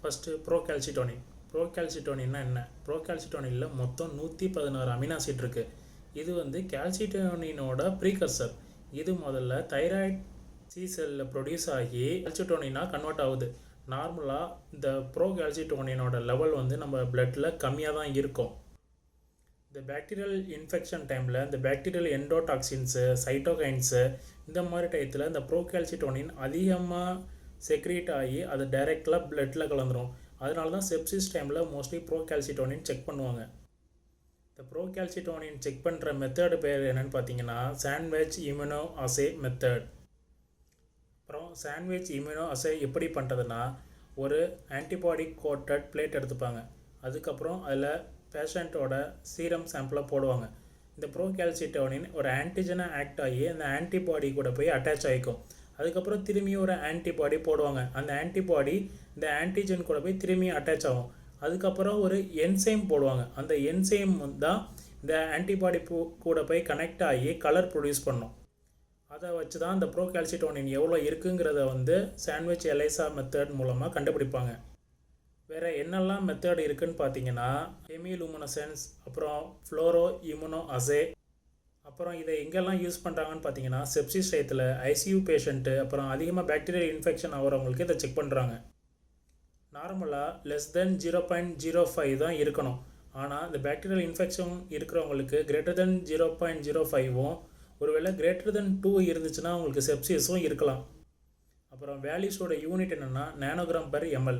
First ப்ரோகால்சிட்டோனின்னா என்ன? ப்ரோகால்சிட்டோனினில் மொத்தம் 116 amino acid இருக்குது. இது வந்து கால்சிட்டோனினோட ப்ரீகர்சர். இது முதல்ல தைராய்டு சி செல்லில் ப்ரொடியூஸ் ஆகி கால்சிட்டோனினாக கன்வெர்ட் ஆகுது. நார்மலாக இந்த ப்ரோகால்சிட்டோனினோட லெவல் வந்து நம்ம பிளட்டில் கம்மியாக தான் இருக்கும். இந்த பேக்டீரியல் இன்ஃபெக்ஷன் டைமில் இந்த பேக்டீரியல் எண்டோடாக்சின்ஸு, சைட்டோகைன்ஸு இந்த மாதிரி டயத்தில் இந்த ப்ரோகால்சிட்டோனின் அதிகமாக செக்ரீட் ஆகி அது டைரெக்டாக பிளட்டில் கலந்துரும். அதனால தான் செப்சிஸ் டைமில் மோஸ்ட்லி ப்ரோகால்சிட்டோனின் செக் பண்ணுவாங்க. இந்த ப்ரோகால்சிட்டோனின் செக் பண்ணுற மெத்தடு பேர் என்னென்னு பார்த்தீங்கன்னா சாண்ட்விச் இம்யூனோ அசே மெத்தட். அப்புறம் சாண்ட்விச் இம்யூனோ அசே எப்படி பண்ணுறதுன்னா, ஒரு ஆன்டிபாடி கோட்டட் பிளேட் எடுத்துப்பாங்க. அதுக்கப்புறம் அதில் பேஷண்ட்டோட சீரம் சாம்பிளை போடுவாங்க. இந்த ப்ரோகால்சிட்டோனின் ஒரு ஆன்டிஜனை ஆக்ட் ஆகி அந்த ஆன்டிபாடி கூட போய் அட்டாச் ஆகிக்கும். அதுக்கப்புறம் திரும்பி ஒரு ஆன்டிபாடி போடுவாங்க. அந்த ஆன்டிபாடி இந்த ஆன்டிஜன் கூட போய் திரும்பி அட்டாச் ஆகும். அதுக்கப்புறம் ஒரு என்சைம் போடுவாங்க. அந்த என்சைம் தான் இந்த ஆன்டிபாடி கூட போய் கனெக்ட் ஆகி கலர் ப்ரொடியூஸ் பண்ணும். அதை வச்சு தான் இந்த ப்ரோகால்சிட்டோனின் எவ்வளோ இருக்குங்கிறத வந்து சாண்ட்விச் எலைசா மெத்தட் மூலமாக கண்டுபிடிப்பாங்க. வேறு என்னெல்லாம் மெத்தட் இருக்குதுன்னு பார்த்தீங்கன்னா ஹெமிலூமினசன்ஸ், அப்புறம் ஃப்ளோரோ இம்யூனோ அசே. அப்புறம் இதை எங்கெல்லாம் யூஸ் பண்ணுறாங்கன்னு பார்த்தீங்கன்னா செப்சிஸ் டயத்தில் ஐசியூ பேஷண்ட்டு, அப்புறம் அதிகமாக பேக்டீரியல் இன்ஃபெக்ஷன் ஆகிறவங்களுக்கு இதை செக் பண்ணுறாங்க. நார்மலாக <0.05 தான் இருக்கணும். ஆனால் இந்த பேக்டீரியல் இன்ஃபெக்ஷன் இருக்கிறவங்களுக்கு <0.05வும் ஒருவேளை <2 இருந்துச்சுன்னா அவங்களுக்கு செப்சிஸும் இருக்கலாம். அப்புறம் வேல்யூஸோட யூனிட் என்னென்னா நானோகிராம் per ml.